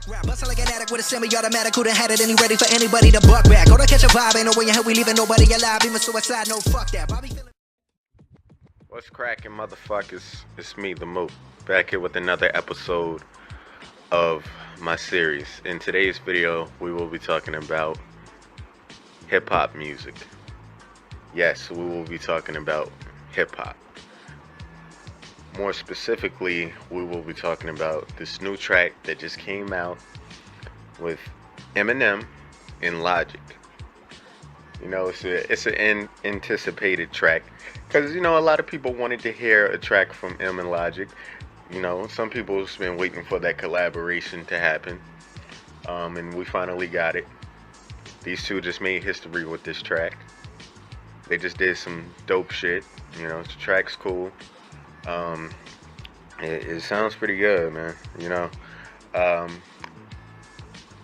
Bustin' like an addict with a semi-automatic, who done had it and he ready for anybody to buck back. Go to catch a vibe, ain't no way in hell we leaving nobody alive, even suicide, no fuck that. Bobby feeling. What's cracking, motherfuckers? It's me, the Moot, back here with another episode of my series. In today's video, we will be talking about hip-hop music. Yes, we will be talking about hip-hop. More specifically, we will be talking about this new track that just came out with Eminem and Logic. You know, it's an anticipated track because, you know, a lot of people wanted to hear a track from M and Logic. You know, some people have been waiting for that collaboration to happen, and we finally got it. These two just made history with this track. They just did some dope shit. You know, the track's cool. It sounds pretty good, man. You know,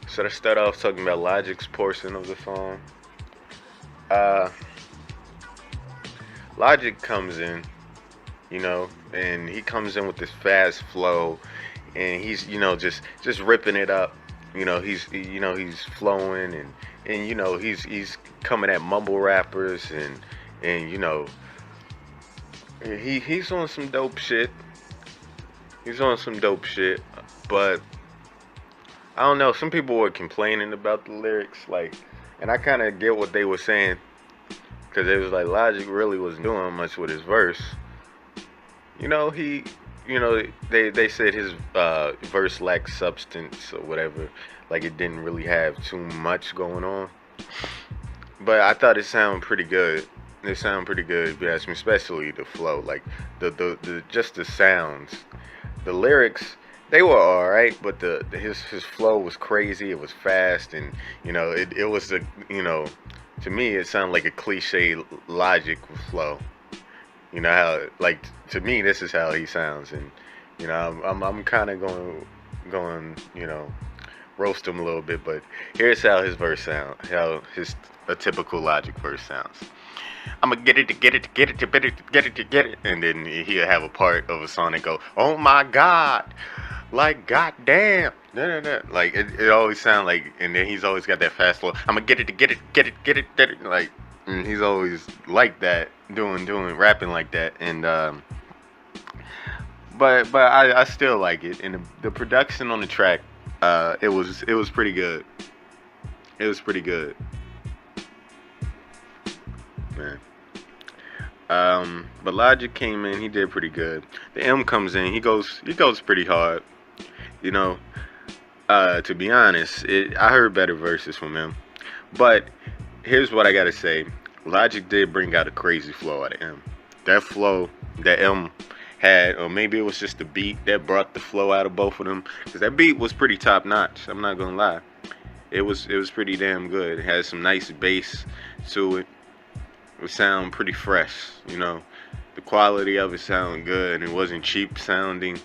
so to start off talking about Logic's portion of the song. Logic comes in, you know, and he comes in with this fast flow, and he's, you know, just ripping it up. You know, he's flowing, and you know, he's coming at mumble rappers, and you know, he's on some dope shit. He's on some dope shit, but I don't know. Some people were complaining about the lyrics, like, and I kind of get what they were saying, because it was like Logic really wasn't doing much with his verse. You know, they said his verse lacked substance or whatever, like it didn't really have too much going on. But I thought it sounded pretty good. It sounded pretty good, if you ask me, especially the flow, like the just the sounds. The lyrics, they were alright, but his flow was crazy. It was fast, and you know, it was you know, to me it sounded like a cliche Logic flow. You know how, like, to me this is how he sounds, and you know, I'm kind of going, you know, roast him a little bit, but here's how his verse sounds, how a typical Logic verse sounds. I'ma get it, and then he'll have a part of a song that go, oh my God, like goddamn, like it always sound like, and then he's always got that fast flow. I'ma get it, like, and he's always like that, doing rapping like that, and but I still like it, and the production on the track, it was pretty good. It was pretty good. Man. But Logic came in, he did pretty good. The M comes in, he goes pretty hard. You know, to be honest, I heard better verses from him. But here's what I gotta say. Logic did bring out a crazy flow out of M. That flow that M had, or maybe it was just the beat that brought the flow out of both of them. Because that beat was pretty top notch, I'm not gonna lie. It was pretty damn good. It had some nice bass to it. It sound pretty fresh, you know. The quality of it sounded good, and it wasn't cheap sounding.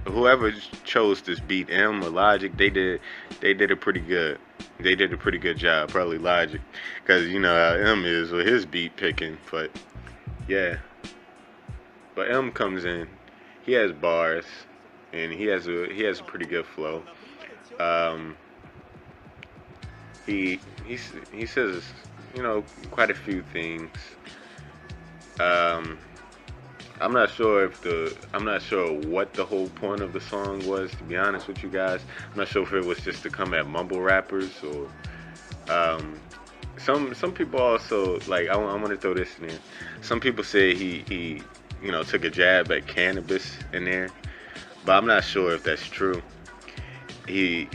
Whoever chose this beat, M or Logic, they did it pretty good. They did a pretty good job, probably Logic, because you know how M is with his beat picking. But yeah, but M comes in, he has bars, and he has a pretty good flow. He says, you know, quite a few things. I'm not sure what the whole point of the song was, to be honest with you guys. I'm not sure if it was just to come at mumble rappers, or some people also, like, I want to throw this in there. Some people say he you know, took a jab at cannabis in there, but I'm not sure if that's true. He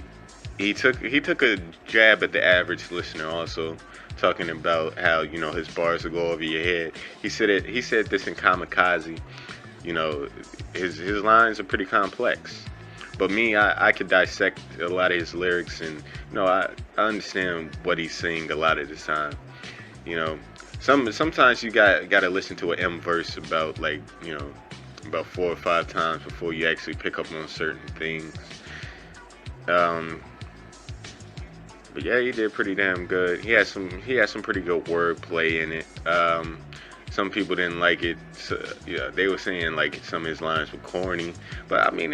took a jab at the average listener also, talking about how, you know, his bars will go over your head. He said this in Kamikaze. You know, his lines are pretty complex. But me, I could dissect a lot of his lyrics, and you know, I understand what he's saying a lot of the time. You know, sometimes you gotta listen to an M verse about, like, you know, about 4 or 5 times before you actually pick up on certain things. But yeah, he did pretty damn good. He had some pretty good wordplay in it. some people didn't like it. So, yeah, they were saying like some of his lines were corny, but I mean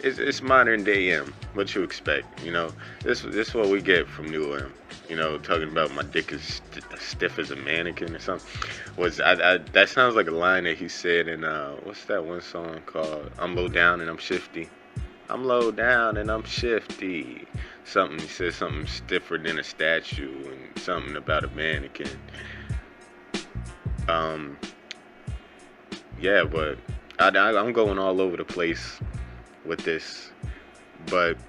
it's modern day M. What you expect, you know? This is what we get from new M. You know, talking about my dick is stiff as a mannequin or something. That sounds like a line that he said in what's that one song called? I'm low down and I'm shifty. I'm low down and I'm shifty. Something he said something stiffer than a statue and something about a mannequin. Um, yeah, but I'm going all over the place with this, but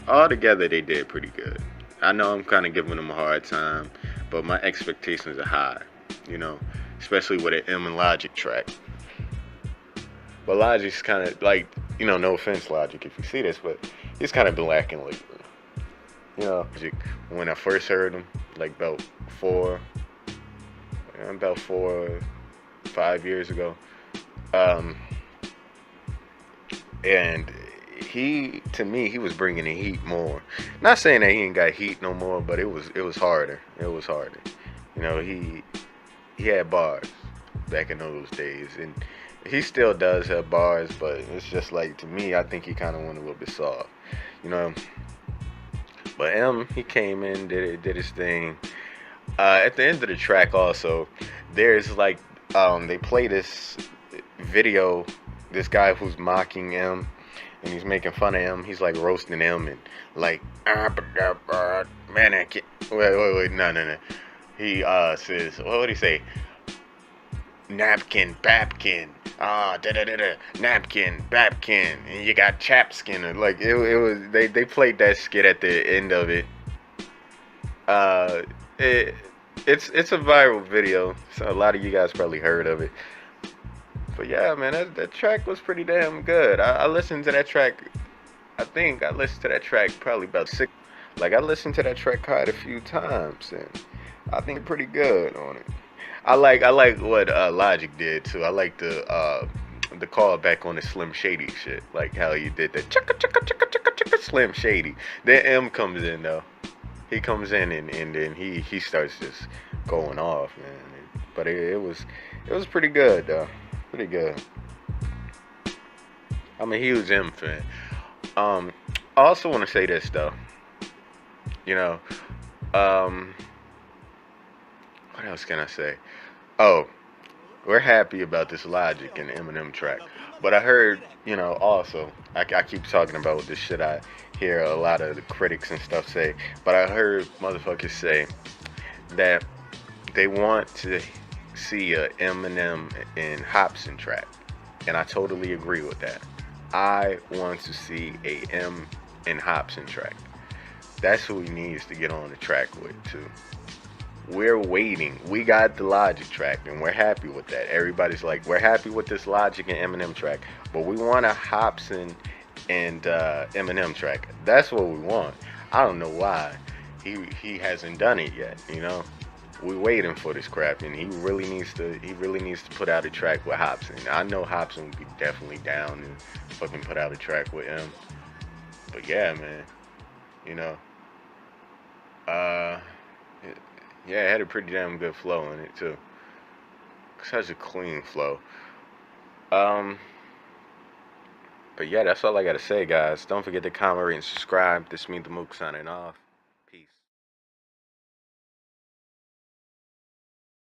all together they did pretty good. I know I'm kind of giving them a hard time, but my expectations are high, you know, especially with an M and Logic track. But Logic's kind of like, you know, no offense, Logic, if you see this, but he's kind of been lacking lately. You know, when I first heard him, like about 5 years ago, and to me, he was bringing the heat more. Not saying that he ain't got heat no more, but it was harder. It was harder. You know, he had bars back in those days, and he still does have bars, but it's just like, to me, I think he kind of went a little bit soft. You know. But M, he came in, did his thing. At the end of the track, also, there's like, they play this video, this guy who's mocking M, and he's making fun of M. He's like roasting M and like, man, I can't. Wait, no. He says, what would he say? Napkin, babkin, napkin, babkin, and you got chapskin. Like it was, they played that skit at the end of it. It's a viral video, so a lot of you guys probably heard of it. But yeah, man, that track was pretty damn good. I listened to that track. I think I listened to that track probably about six. Like I listened to that track quite a few times, and I think pretty good on it. I like what Logic did too. I like the callback on the Slim Shady shit, like how he did the chicka chicka chicka chicka chicka Slim Shady. Then M comes in though. He comes in and then he starts just going off, man. But it was pretty good though, pretty good. I'm a huge M fan. I also want to say this though. You know, what else can I say? Oh, we're happy about this Logic and Eminem track. But I heard, you know, also, I keep talking about this shit I hear a lot of the critics and stuff say, but I heard motherfuckers say that they want to see a Eminem and Hopsin track. And I totally agree with that. I want to see a M and Hopsin track. That's who he needs to get on the track with, too. We're waiting. We got the Logic track, and we're happy with that. Everybody's like, we're happy with this Logic and Eminem track, but we want a Hopsin and Eminem track. That's what we want. I don't know why he hasn't done it yet. You know, we're waiting for this crap, and he really needs to put out a track with Hopsin. I know Hopsin would be definitely down to fucking put out a track with him. But yeah, man, you know, yeah, it had a pretty damn good flow in it too. Such a clean flow. But yeah, that's all I gotta say, guys. Don't forget to comment, rate, and subscribe. This me, the Mook, signing off.